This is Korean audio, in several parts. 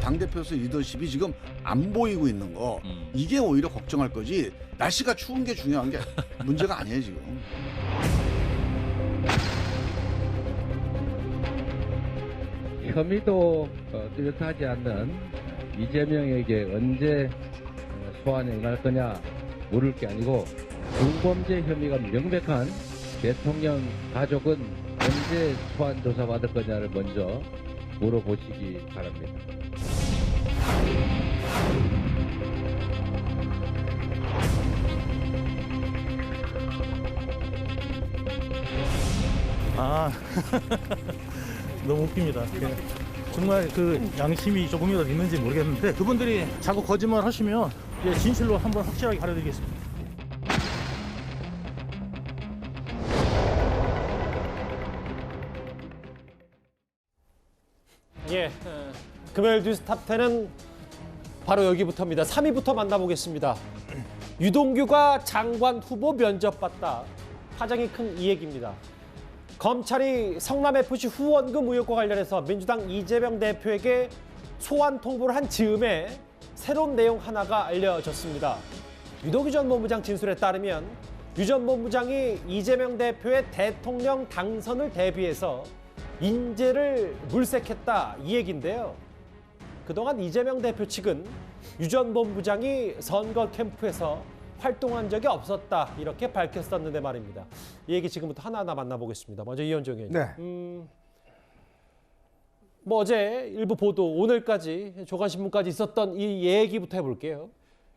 당대표로서 리더십이 지금 안 보이고 있는 거 이게 오히려 걱정할 거지 날씨가 추운 게 중요한 게 문제가 아니에요 지금. 혐의도 뚜렷하지 않는 이재명에게 언제 소환행할 거냐 물을 게 아니고 중범죄 혐의가 명백한 대통령 가족은 언제 소환 조사받을 거냐를 먼저 물어보시기 바랍니다. 너무 웃깁니다. 정말 그 양심이 조금이라도 있는지 모르겠는데 그분들이 자꾸 거짓말 하시면 진실로 한번 확실하게 가려드리겠습니다. 예, 금요일 뉴스 탑10은 바로 여기부터입니다. 3위부터 만나보겠습니다. 유동규가 장관 후보 면접받다. 파장이 큰 이 얘기입니다. 검찰이 성남FC 후원금 의혹과 관련해서 민주당 이재명 대표에게 소환 통보를 한 즈음에 새로운 내용 하나가 알려졌습니다. 유동규 전 본부장 진술에 따르면 유 전 본부장이 이재명 대표의 대통령 당선을 대비해서 인재를 물색했다 이 얘기인데요. 그동안 이재명 대표 측은 유 전 본부장이 선거 캠프에서 활동한 적이 없었다 이렇게 밝혔었는데 말입니다. 이 얘기 지금부터 하나하나 만나보겠습니다. 먼저 이현정 의원님. 네. 뭐 어제 일부 보도 오늘까지 조간신문까지 있었던 이 얘기부터 해볼게요.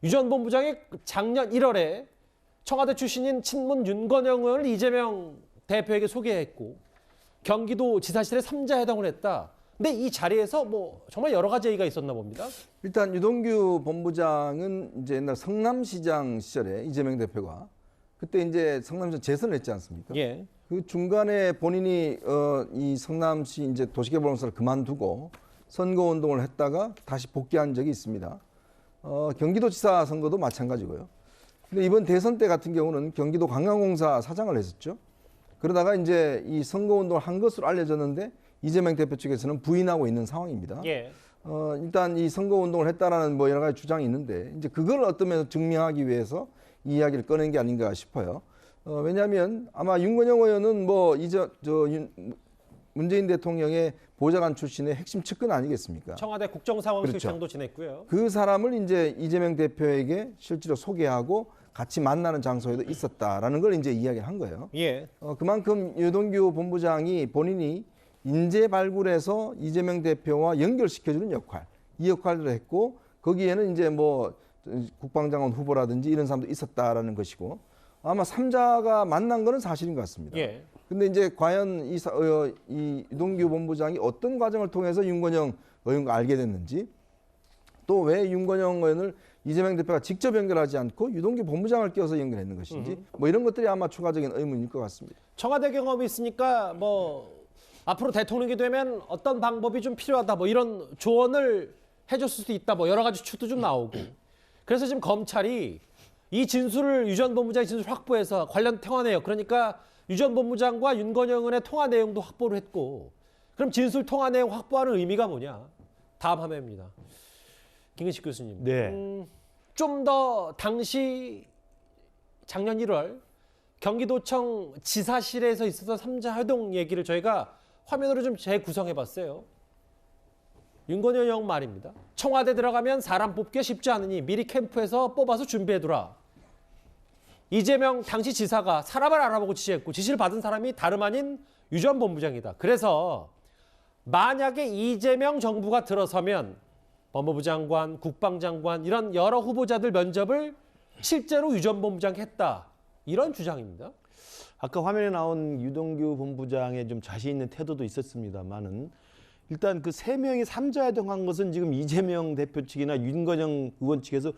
유 전 본부장이 작년 1월에 청와대 출신인 친문 윤건영 의원을 이재명 대표에게 소개했고 경기도 지사실에 3자 회동을 했다. 근데 이 자리에서 뭐 정말 여러 가지 얘기가 있었나 봅니다. 일단 유동규 본부장은 이제 옛날 성남시장 시절에 이재명 대표가 그때 이제 성남시장 재선을 했지 않습니까? 예. 그 중간에 본인이 이 성남시 이제 도시개발공사를 그만두고 선거운동을 했다가 다시 복귀한 적이 있습니다. 경기도지사 선거도 마찬가지고요. 근데 이번 대선 때 같은 경우는 경기도 관광공사 사장을 했었죠. 그러다가 이제 이 선거운동을 한 것으로 알려졌는데 이재명 대표 측에서는 부인하고 있는 상황입니다. 예. 일단 이 선거운동을 했다라는 뭐 여러 가지 주장이 있는데 이제 그걸 어떤 면에서 증명하기 위해서 이 이야기를 꺼낸 게 아닌가 싶어요. 왜냐하면 아마 윤건영 의원은 뭐 문재인 대통령의 보좌관 출신의 핵심 측근 아니겠습니까? 청와대 국정상황실장도 그렇죠. 지냈고요. 그 사람을 이제 이재명 대표에게 실제로 소개하고 같이 만나는 장소에도 있었다라는 걸 이제 이야기를 한 거예요. 예. 그만큼 유동규 본부장이 본인이 인재 발굴해서 이재명 대표와 연결시켜주는 역할, 이 역할을 했고 거기에는 이제 뭐 국방장관 후보라든지 이런 사람도 있었다라는 것이고 아마 3자가 만난 거는 사실인 것 같습니다. 예. 근데 이제 과연 이 유동규 본부장이 어떤 과정을 통해서 윤건영 의원과 알게 됐는지 또 왜 윤건영 의원을 이재명 대표가 직접 연결하지 않고 유동규 본부장을 끼워서 연결했는 것인지 뭐 이런 것들이 아마 추가적인 의문일 것 같습니다. 청와대 경험이 있으니까 뭐 앞으로 대통령이 되면 어떤 방법이 좀 필요하다 뭐 이런 조언을 해줬을 수도 있다 뭐 여러 가지 추도 좀 나오고 그래서 지금 검찰이 이 진술을 유 전 본부장의 진술 확보해서 관련 통화 내용 그러니까 유 전 본부장과 윤건영 의원의 통화 내용도 확보를 했고 그럼 진술 통화 내용 확보하는 의미가 뭐냐? 다음 화면입니다. 김근식 교수님. 네. 좀 더 당시 작년 1월 경기도청 지사실에서 있었던 3자 회동 얘기를 저희가 화면으로 좀 재구성해봤어요. 윤건영 형 말입니다. 청와대 들어가면 사람 뽑기 쉽지 않으니 미리 캠프에서 뽑아서 준비해두라. 이재명 당시 지사가 사람을 알아보고 지시했고 지시를 받은 사람이 다름 아닌 유 전 본부장이다. 그래서 만약에 이재명 정부가 들어서면 법무부 장관, 국방장관 이런 여러 후보자들 면접을 실제로 유 전 본부장이 했다. 이런 주장입니다. 아까 화면에 나온 유동규 본부장의 좀 자신 있는 태도도 있었습니다만은 일단 그 세 명이 3자 회동한 것은 지금 이재명 대표 측이나 윤건영 의원 측에서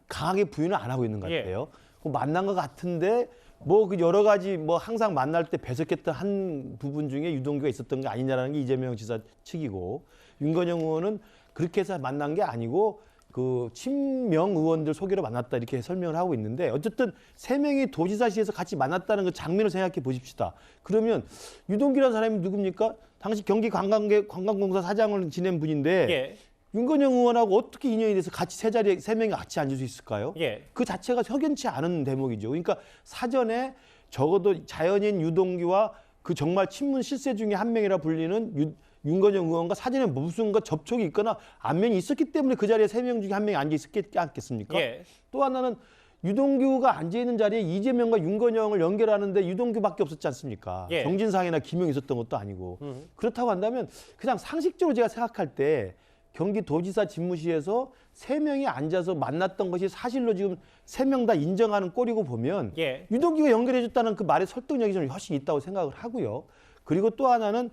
강하게 부인을 안 하고 있는 것 같아요. 만난 것 같은데 뭐 그 여러 가지 뭐 항상 만날 때 배석했던 한 부분 중에 유동규가 있었던 게 아니냐라는 게 이재명 지사 측이고 윤건영 의원은 그렇게 해서 만난 게 아니고 그 친명 의원들 소개로 만났다 이렇게 설명을 하고 있는데 어쨌든 세 명이 도지사실에서 같이 만났다는 그 장면을 생각해 보십시다. 그러면 유동규라는 사람이 누굽니까? 당시 경기 관광공사 사장을 지낸 분인데 예. 윤건영 의원하고 어떻게 인연이 돼서 같이 세 자리에 세 명이 같이 앉을 수 있을까요? 예. 그 자체가 석연치 않은 대목이죠. 그러니까 사전에 적어도 자연인 유동규와 그 정말 친문 실세 중에 한 명이라 불리는 윤건영 의원과 사전에 무슨 접촉이 있거나 안면이 있었기 때문에 그 자리에 세 명 중에 한 명이 앉아 있었지 않겠습니까? 예. 또 하나는 유동규가 앉아 있는 자리에 이재명과 윤건영을 연결하는데 유동규밖에 없었지 않습니까? 예. 정진상이나 김용이 있었던 것도 아니고. 그렇다고 한다면 그냥 상식적으로 제가 생각할 때 경기도지사 집무실에서 세 명이 앉아서 만났던 것이 사실로 지금 세 명 다 인정하는 꼴이고 보면 예. 유동규가 연결해줬다는 그 말의 설득력이 좀 훨씬 있다고 생각을 하고요. 그리고 또 하나는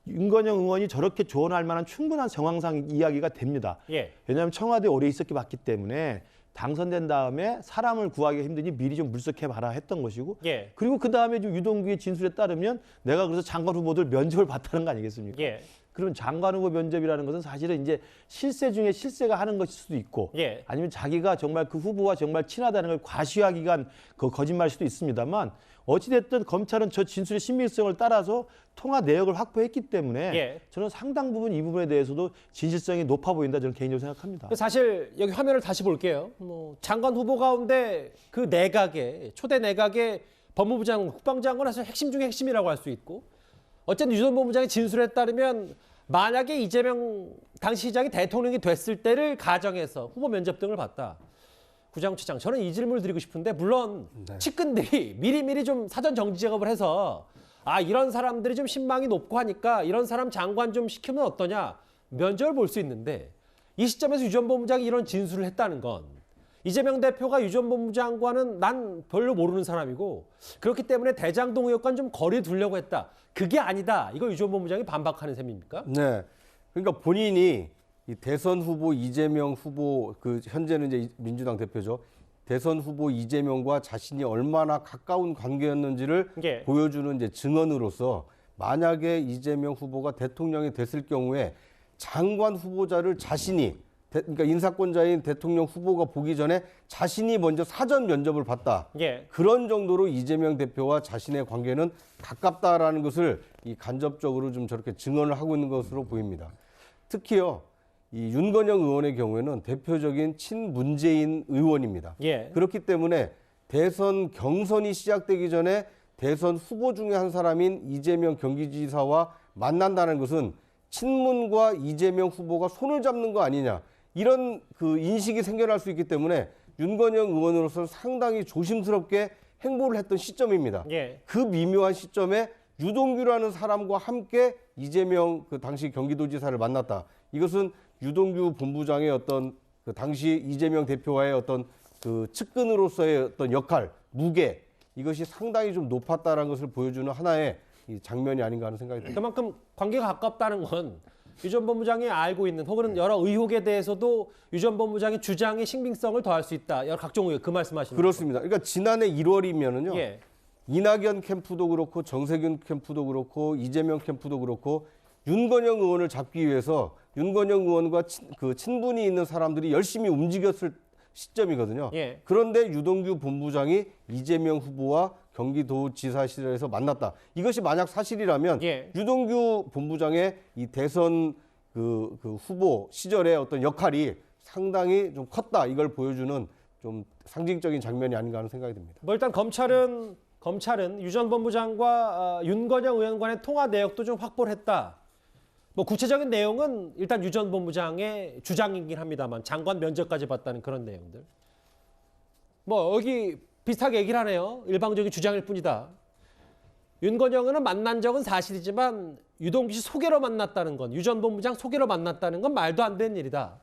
윤건영 의원이 저렇게 조언할 만한 충분한 정황상 이야기가 됩니다. 예. 왜냐하면 청와대에 오래 있었기 봤기 때문에 당선된 다음에 사람을 구하기가 힘드니 미리 좀 물색해봐라 했던 것이고 예. 그리고 그 다음에 좀 유동규의 진술에 따르면 내가 그래서 장관 후보들 면접을 봤다는 거 아니겠습니까? 예. 그러면 장관 후보 면접이라는 것은 사실은 이제 실세 중에 실세가 하는 것일 수도 있고 예. 아니면 자기가 정말 그 후보와 정말 친하다는 걸 과시하기 위한 그 거짓말일 수도 있습니다만 어찌됐든 검찰은 저 진술의 신빙성을 따라서 통화 내역을 확보했기 때문에 예. 저는 상당 부분 이 부분에 대해서도 진실성이 높아 보인다 저는 개인적으로 생각합니다. 사실 여기 화면을 다시 볼게요. 뭐 장관 후보 가운데 그 내각의 초대 내각의 법무부 장관, 국방장관은 사실 핵심 중에 핵심이라고 할 수 있고 어쨌든 유 전 본부장의 진술에 따르면 만약에 이재명 당시 시장이 대통령이 됐을 때를 가정해서 후보 면접 등을 봤다. 구장처장, 저는 이 질문을 드리고 싶은데 물론 측근들이 미리미리 좀 사전 정지 작업을 해서 아 이런 사람들이 좀 신망이 높고 하니까 이런 사람 장관 좀 시키면 어떠냐 면접을 볼 수 있는데 이 시점에서 유 전 본부장이 이런 진술을 했다는 건 이재명 대표가 유 전 본부장과는 난 별로 모르는 사람이고 그렇기 때문에 대장동 의혹과는 좀 거리 두려고 했다. 그게 아니다. 이거 유 전 본부장이 반박하는 셈입니까? 네. 그러니까 본인이 이 대선 후보 이재명 후보 그 현재는 이제 민주당 대표죠. 대선 후보 이재명과 자신이 얼마나 가까운 관계였는지를 예. 보여주는 이제 증언으로서 만약에 이재명 후보가 대통령이 됐을 경우에 장관 후보자를 자신이 그러니까 인사권자인 대통령 후보가 보기 전에 자신이 먼저 사전 면접을 봤다. 예. 그런 정도로 이재명 대표와 자신의 관계는 가깝다라는 것을 이 간접적으로 좀 저렇게 증언을 하고 있는 것으로 보입니다. 특히요, 이 윤건영 의원의 경우에는 대표적인 친문재인 의원입니다. 예. 그렇기 때문에 대선 경선이 시작되기 전에 대선 후보 중에 한 사람인 이재명 경기지사와 만난다는 것은 친문과 이재명 후보가 손을 잡는 거 아니냐. 이런 그 인식이 생겨날 수 있기 때문에 윤건영 의원으로서는 상당히 조심스럽게 행보를 했던 시점입니다. 예. 그 미묘한 시점에 유동규라는 사람과 함께 이재명 그 당시 경기도지사를 만났다. 이것은 유동규 본부장의 어떤 그 당시 이재명 대표와의 어떤 그 측근으로서의 어떤 역할, 무게 이것이 상당히 좀 높았다라는 것을 보여주는 하나의 이 장면이 아닌가 하는 생각이 듭니다. 그만큼 관계가 가깝다는 건 유 전 본부장이 알고 있는 혹은 여러 의혹에 대해서도 유 전 본부장의 주장의 신빙성을 더할 수 있다. 여러 각종 의혹 그 말씀하시는 그렇습니다. 그러니까 지난해 1월이면은요. 예. 이낙연 캠프도 그렇고 정세균 캠프도 그렇고 이재명 캠프도 그렇고 윤건영 의원을 잡기 위해서 윤건영 의원과 친분이 있는 사람들이 열심히 움직였을 시점이거든요. 예. 그런데 유동규 본부장이 이재명 후보와 경기도지사실에서 만났다. 이것이 만약 사실이라면 예. 유동규 본부장의 이 대선 그 후보 시절의 어떤 역할이 상당히 좀 컸다. 이걸 보여주는 좀 상징적인 장면이 아닌가 하는 생각이 듭니다. 뭐 일단 검찰은 유 전 본부장과 윤건영 의원 간의 통화 내역도 좀 확보를 했다. 뭐 구체적인 내용은 일단 유 전 본부장의 주장이긴 합니다만 장관 면접까지 봤다는 그런 내용들. 뭐 여기 비슷하게 얘기를 하네요. 일방적인 주장일 뿐이다. 윤건영 의원은 만난 적은 사실이지만 유동규 씨 소개로 만났다는 건, 유 전 본부장 소개로 만났다는 건 말도 안 되는 일이다.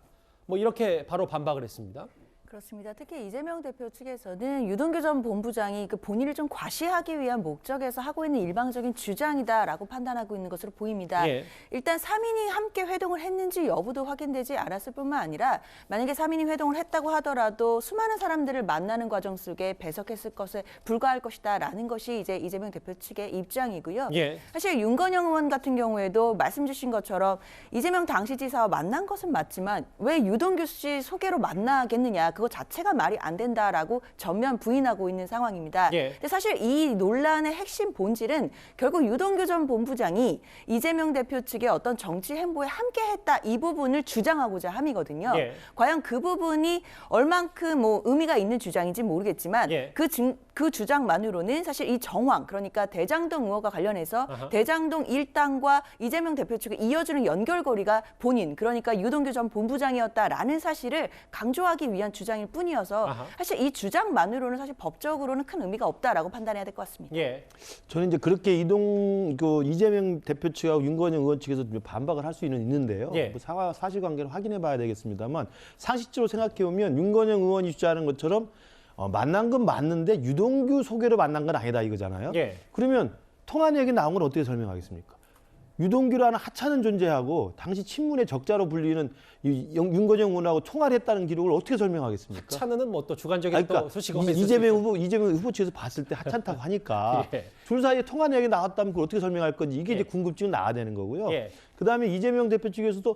뭐 이렇게 바로 반박을 했습니다. 그렇습니다. 특히 이재명 대표 측에서는 유동규 전 본부장이 그 본인을 좀 과시하기 위한 목적에서 하고 있는 일방적인 주장이다라고 판단하고 있는 것으로 보입니다. 예. 일단 3인이 함께 회동을 했는지 여부도 확인되지 않았을 뿐만 아니라 만약에 3인이 회동을 했다고 하더라도 수많은 사람들을 만나는 과정 속에 배석했을 것에 불과할 것이다라는 것이 이제 이재명 대표 측의 입장이고요. 예. 사실 윤건영 의원 같은 경우에도 말씀 주신 것처럼 이재명 당시 지사와 만난 것은 맞지만 왜 유동규 씨 소개로 만나겠느냐. 그거 자체가 말이 안 된다라고 전면 부인하고 있는 상황입니다. 예. 근데 사실 이 논란의 핵심 본질은 결국 유동규 전 본부장이 이재명 대표 측의 어떤 정치 행보에 함께했다 이 부분을 주장하고자 함이거든요. 예. 과연 그 부분이 얼만큼 뭐 의미가 있는 주장인지 모르겠지만 예. 그 주장만으로는 사실 이 정황 그러니까 대장동 의혹과 관련해서 아하. 대장동 일당과 이재명 대표 측을 이어주는 연결고리가 본인 그러니까 유동규 전 본부장이었다라는 사실을 강조하기 위한 주장일 뿐이어서 아하. 사실 이 주장만으로는 사실 법적으로는 큰 의미가 없다라고 판단해야 될 것 같습니다. 예. 저는 이제 그렇게 이재명 대표 측하고 윤건영 의원 측에서 반박을 할 수 있는데요. 예. 뭐 사실관계를 확인해봐야 되겠습니다만 상식적으로 생각해 보면 윤건영 의원이 주장하는 것처럼 만난 건 맞는데 유동규 소개로 만난 건 아니다 이거잖아요. 예. 그러면 통화 내역이 나온 걸 어떻게 설명하겠습니까? 유동규라는 하찮은 존재하고 당시 친문의 적자로 불리는 윤건영 의원하고 통화를 했다는 기록을 어떻게 설명하겠습니까? 하찮은 뭐 또 주관적인 아니, 그러니까 또 소식이 없을 수 이재명 있고. 후보 측에서 봤을 때 하찮다고 하니까 예. 둘 사이에 통화 내역이 나왔다면 그걸 어떻게 설명할 건지 이게 예. 이제 궁금증은 나야 되는 거고요. 예. 그다음에 이재명 대표 측에서도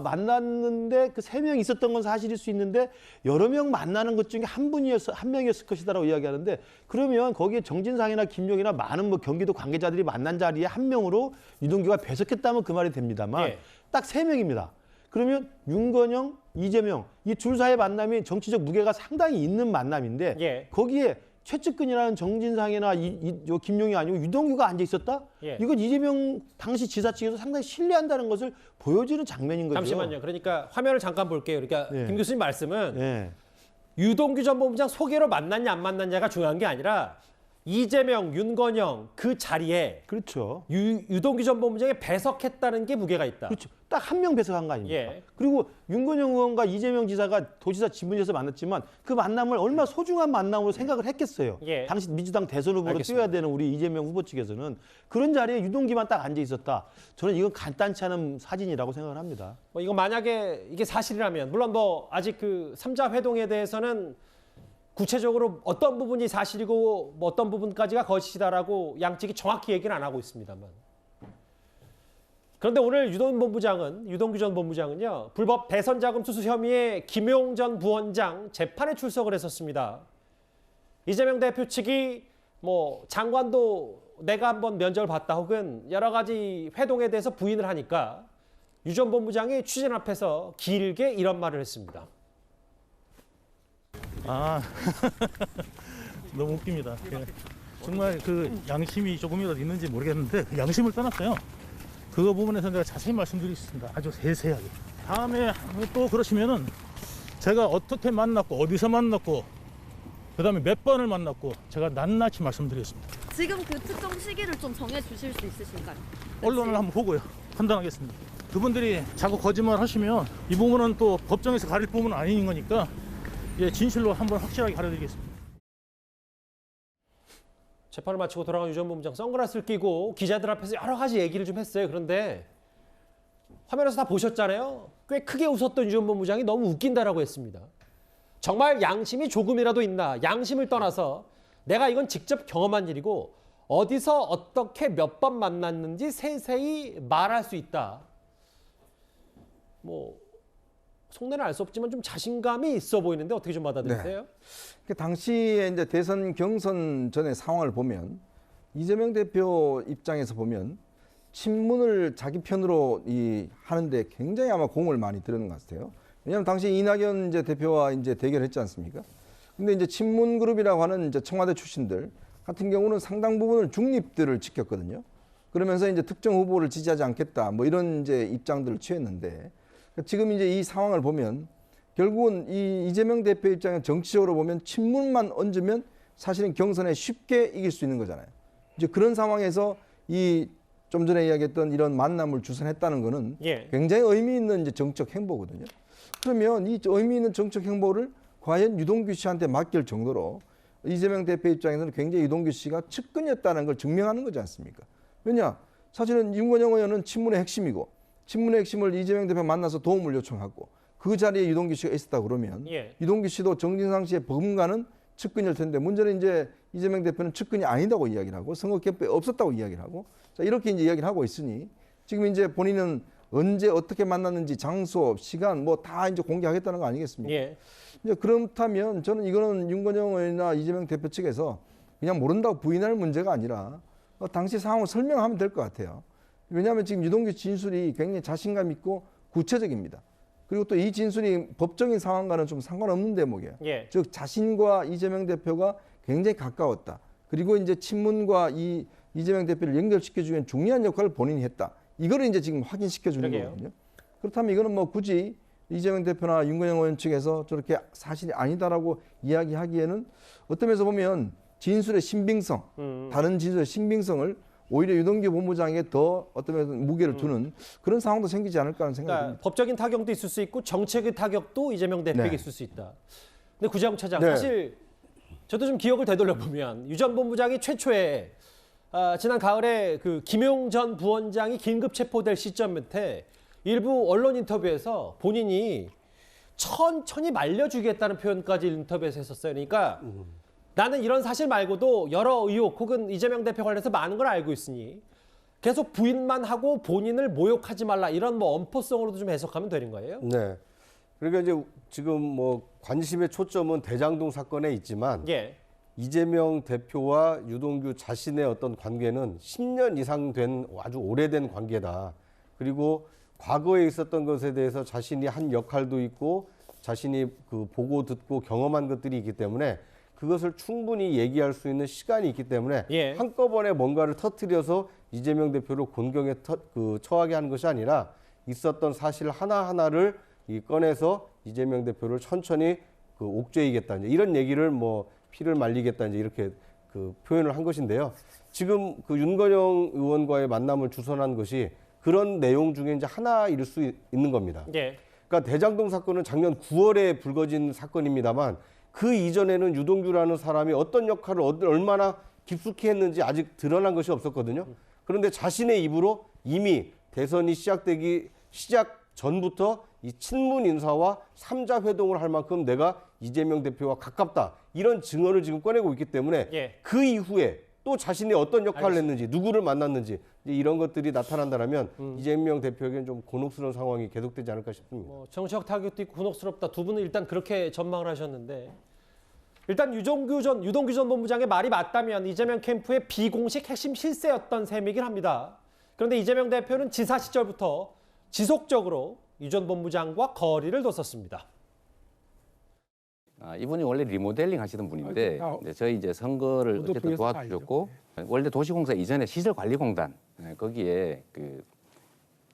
만났는데 그 3명이 있었던 건 사실일 수 있는데 여러 명 만나는 것 중에 한 명이었을 것이다라고 이야기하는데 그러면 거기에 정진상이나 김용이나 많은 뭐 경기도 관계자들이 만난 자리에 한 명으로 유동규가 배석했다면 그 말이 됩니다만 예. 딱 3명입니다. 그러면 윤건영, 이재명 이 둘 사이의 만남이 정치적 무게가 상당히 있는 만남인데 예. 거기에 최측근이라는 정진상이나 김용이 아니고 유동규가 앉아 있었다? 예. 이건 이재명 당시 지사 측에서 상당히 신뢰한다는 것을 보여주는 장면인 거죠. 잠시만요. 그러니까 화면을 잠깐 볼게요. 그러니까 예. 김 교수님 말씀은 예. 유동규 전 본부장 소개로 만났냐 안 만났냐가 중요한 게 아니라 이재명, 윤건영 그 자리에 그렇죠. 유동규 전 본부장이 배석했다는 게 무게가 있다. 그렇죠. 딱 한 명 배석한 거 아닙니까? 예. 그리고 윤건영 의원과 이재명 지사가 도지사 지문에서 만났지만 그 만남을 얼마나 소중한 만남으로 생각을 했겠어요. 예. 당시 민주당 대선 후보로 알겠습니다. 뛰어야 되는 우리 이재명 후보 측에서는 그런 자리에 유동규만 딱 앉아 있었다. 저는 이건 간단치 않은 사진이라고 생각을 합니다. 뭐 이거 만약에 이게 사실이라면 물론 뭐 아직 그 3자 회동에 대해서는 구체적으로 어떤 부분이 사실이고 뭐 어떤 부분까지가 거짓이다라고 양측이 정확히 얘기는 안 하고 있습니다만. 그런데 오늘 유동규 전 본부장은요. 불법 대선 자금 수수 혐의에 김용 전 부원장 재판에 출석을 했었습니다. 이재명 대표 측이 뭐 장관도 내가 한번 면접을 봤다 혹은 여러 가지 회동에 대해서 부인을 하니까 유 전 본부장이 취재진 앞에서 길게 이런 말을 했습니다. 너무 웃깁니다. 정말 그 양심이 조금이라도 있는지 모르겠는데 그 양심을 떠났어요. 그거 부분에서 내가 자세히 말씀드리겠습니다. 아주 세세하게. 다음에 또 그러시면은 제가 어떻게 만났고 어디서 만났고 그다음에 몇 번을 만났고 제가 낱낱이 말씀드리겠습니다. 지금 그 특정 시기를 좀 정해주실 수 있으신가요? 언론을 한번 보고요. 판단하겠습니다. 그분들이 자꾸 거짓말 하시면 이 부분은 또 법정에서 가릴 부분은 아닌 거니까 진실로 한번 확실하게 가려드리겠습니다. 재판을 마치고 돌아간 유 전 본부장 선글라스를 끼고 기자들 앞에서 여러 가지 얘기를 좀 했어요. 그런데 화면에서 다 보셨잖아요. 꽤 크게 웃었던 유 전 본부장이 너무 웃긴다라고 했습니다. 정말 양심이 조금이라도 있나. 양심을 떠나서 내가 이건 직접 경험한 일이고 어디서 어떻게 몇 번 만났는지 세세히 말할 수 있다. 뭐 속내는 알 수 없지만 좀 자신감이 있어 보이는데 어떻게 좀 받아들이세요? 그 당시에 이제 대선 경선 전의 상황을 보면 이재명 대표 입장에서 보면 친문을 자기 편으로 하는데 굉장히 아마 공을 많이 들이는 것 같아요. 왜냐하면 당시 이낙연 이제 대표와 이제 대결했지 않습니까? 근데 이제 친문 그룹이라고 하는 이제 청와대 출신들 같은 경우는 상당 부분을 중립들을 지켰거든요. 그러면서 이제 특정 후보를 지지하지 않겠다 뭐 이런 이제 입장들을 취했는데 지금 이제 이 상황을 보면 결국은 이 이재명 대표 입장은 정치적으로 보면 친문만 얹으면 사실은 경선에 쉽게 이길 수 있는 거잖아요. 이제 그런 상황에서 이 좀 전에 이야기했던 이런 만남을 주선했다는 거는 굉장히 의미 있는 이제 정책 행보거든요. 그러면 이 의미 있는 정책 행보를 과연 유동규 씨한테 맡길 정도로 이재명 대표 입장에서는 굉장히 유동규 씨가 측근이었다는 걸 증명하는 거지 않습니까? 왜냐? 사실은 윤건영 의원은 친문의 핵심이고 친문의 핵심을 이재명 대표 만나서 도움을 요청하고 그 자리에 유동규 씨가 있었다 그러면 유동규 씨도 정진상 씨의 버금가는 측근일 텐데 문제는 이제 이재명 대표는 측근이 아니다고 이야기를 하고 선거개표에 없었다고 이야기를 하고 자 이렇게 이제 이야기를 하고 있으니 지금 이제 본인은 언제 어떻게 만났는지 장소, 시간 뭐 다 이제 공개하겠다는 거 아니겠습니까? 예. 이제 그렇다면 저는 이거는 윤건영 의원이나 이재명 대표 측에서 그냥 모른다고 부인할 문제가 아니라 당시 상황을 설명하면 될 것 같아요. 왜냐하면 지금 유동규 진술이 굉장히 자신감 있고 구체적입니다. 그리고 또 이 진술이 법적인 상황과는 좀 상관없는 대목이에요. 예. 즉 자신과 이재명 대표가 굉장히 가까웠다. 그리고 이제 친문과 이 이재명 대표를 연결시켜주는 중요한 역할을 본인이 했다. 이거를 이제 지금 확인시켜주는 그러게요. 거거든요. 그렇다면 이거는 뭐 굳이 이재명 대표나 윤건영 의원 측에서 저렇게 사실이 아니다라고 이야기하기에는 어떤 면에서 보면 진술의 신빙성, 다른 진술의 신빙성을 오히려 유동규 본부장에게 더 어떤 면에서 무게를 두는 그런 상황도 생기지 않을까 하는 생각이 듭니다. 법적인 타격도 있을 수 있고 정책의 타격도 이재명 대표에게 네. 있을 수 있다. 근데 구자영 차장, 네. 사실 저도 좀 기억을 되돌려보면 유 전 본부장이 최초에 지난 가을에 그 김용 전 부원장이 긴급 체포될 시점에 일부 언론 인터뷰에서 본인이 천천히 말려주겠다는 표현까지 인터뷰에서 했었어요. 그러니까 나는 이런 사실 말고도 여러 의혹 혹은 이재명 대표 관련해서 많은 걸 알고 있으니 계속 부인만 하고 본인을 모욕하지 말라 이런 뭐 엄포성으로도 좀 해석하면 되는 거예요. 네. 그러니까 이제 지금 뭐 관심의 초점은 대장동 사건에 있지만 예. 이재명 대표와 유동규 자신의 어떤 관계는 10년 이상 된 아주 오래된 관계다. 그리고 과거에 있었던 것에 대해서 자신이 한 역할도 있고 자신이 그 보고 듣고 경험한 것들이 있기 때문에 그것을 충분히 얘기할 수 있는 시간이 있기 때문에 예. 한꺼번에 뭔가를 터뜨려서 이재명 대표를 곤경에 처하게 하는 것이 아니라 있었던 사실 하나하나를 꺼내서 이재명 대표를 천천히 옥죄이겠다. 이런 얘기를 뭐 피를 말리겠다. 이렇게 표현을 한 것인데요. 지금 윤건영 의원과의 만남을 주선한 것이 그런 내용 중에 이제 하나일 수 있는 겁니다. 예. 그러니까 대장동 사건은 작년 9월에 불거진 사건입니다만 그 이전에는 유동규라는 사람이 어떤 역할을 얼마나 깊숙이 했는지 아직 드러난 것이 없었거든요. 그런데 자신의 입으로 이미 대선이 시작 전부터 이 친문 인사와 3자 회동을 할 만큼 내가 이재명 대표와 가깝다. 이런 증언을 지금 꺼내고 있기 때문에 예. 그 이후에 또 자신이 어떤 역할을 했는지 누구를 만났는지 이런 것들이 나타난다면 이재명 대표에게는 좀 곤혹스러운 상황이 계속되지 않을까 싶습니다. 뭐 정치적 타격도 있고 곤혹스럽다. 두 분은 일단 그렇게 전망을 하셨는데 일단 유동규 전 본부장의 말이 맞다면 이재명 캠프의 비공식 핵심 실세였던 셈이긴 합니다. 그런데 이재명 대표는 지사 시절부터 지속적으로 유 전 본부장과 거리를 뒀었습니다. 이분이 원래 리모델링 하시던 분인데 저희 이제 선거를 어쨌든 도와주셨고 원래 도시공사 이전에 시설관리공단 거기에 그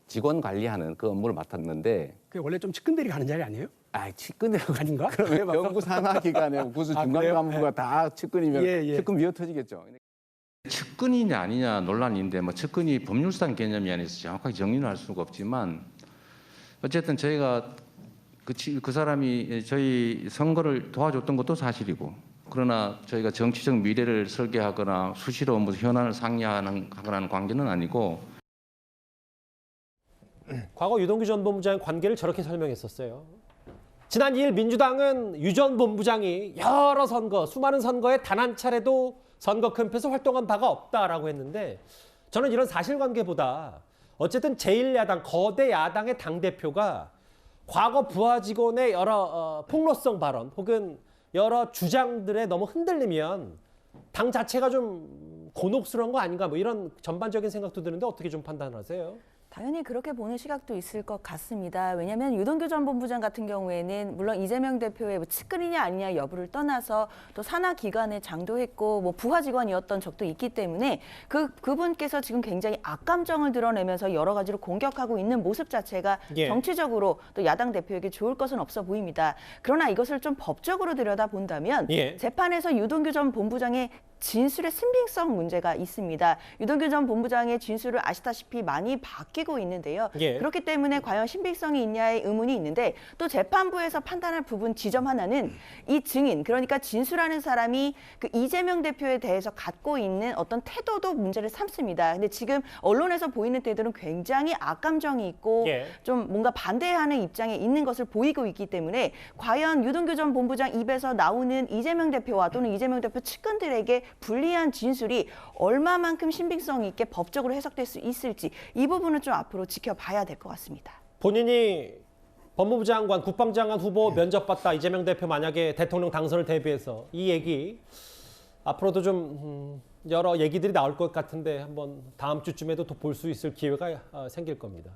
직원 관리하는 그 업무를 맡았는데 그게 원래 좀 측근들이 가는 자리 아니에요? 측근들 아닌가? 그러면 정부 산하 기관에 무슨 중간 간부가 다 측근이면 측근 미어 터지겠죠. 측근이냐 아니냐 논란인데 뭐 측근이 법률상 개념이 아니어서 정확하게 정리는 할 수가 없지만 어쨌든 저희가 그 사람이 저희 선거를 도와줬던 것도 사실이고 그러나 저희가 정치적 미래를 설계하거나 수시로 무슨 현안을 상의하거나 관계는 아니고 과거 유동규 전 본부장의 관계를 저렇게 설명했었어요. 지난 2일 민주당은 유 전 본부장이 여러 선거, 수많은 선거에 단 한 차례도 선거 캠프에서 활동한 바가 없다라고 했는데 저는 이런 사실관계보다 어쨌든 제1야당, 거대 야당의 당대표가 과거 부하 직원의 여러 폭로성 발언 혹은 여러 주장들에 너무 흔들리면 당 자체가 좀 곤혹스러운 거 아닌가 뭐 이런 전반적인 생각도 드는데 어떻게 좀 판단하세요? 당연히 그렇게 보는 시각도 있을 것 같습니다. 왜냐하면 유동규 전 본부장 같은 경우에는 물론 이재명 대표의 뭐 측근이냐 아니냐 여부를 떠나서 또 산하 기관에 장도했고 뭐 부하 직원이었던 적도 있기 때문에 그분께서 지금 굉장히 악감정을 드러내면서 여러 가지로 공격하고 있는 모습 자체가 정치적으로 또 야당 대표에게 좋을 것은 없어 보입니다. 그러나 이것을 좀 법적으로 들여다본다면 재판에서 유동규 전 본부장의 진술의 신빙성 문제가 있습니다. 유동규 전 본부장의 진술을 아시다시피 많이 바뀌고 있는데요. 그렇기 때문에 과연 신빙성이 있냐의 의문이 있는데 또 재판부에서 판단할 부분 지점 하나는 이 증인, 그러니까 진술하는 사람이 그 이재명 대표에 대해서 갖고 있는 어떤 태도도 문제를 삼습니다. 근데 지금 언론에서 보이는 때들은 굉장히 악감정이 있고 좀 뭔가 반대하는 입장에 있는 것을 보이고 있기 때문에 과연 유동규 전 본부장 입에서 나오는 이재명 대표와 또는 이재명 대표 측근들에게 불리한 진술이 얼마만큼 신빙성 있게 법적으로 해석될 수 있을지 이 부분은 좀 앞으로 지켜봐야 될 것 같습니다. 본인이 법무부 장관, 국방장관 후보 면접받다 이재명 대표 만약에 대통령 당선을 대비해서 이 얘기 앞으로도 좀 여러 얘기들이 나올 것 같은데 한번 다음 주쯤에도 또 볼 수 있을 기회가 생길 겁니다.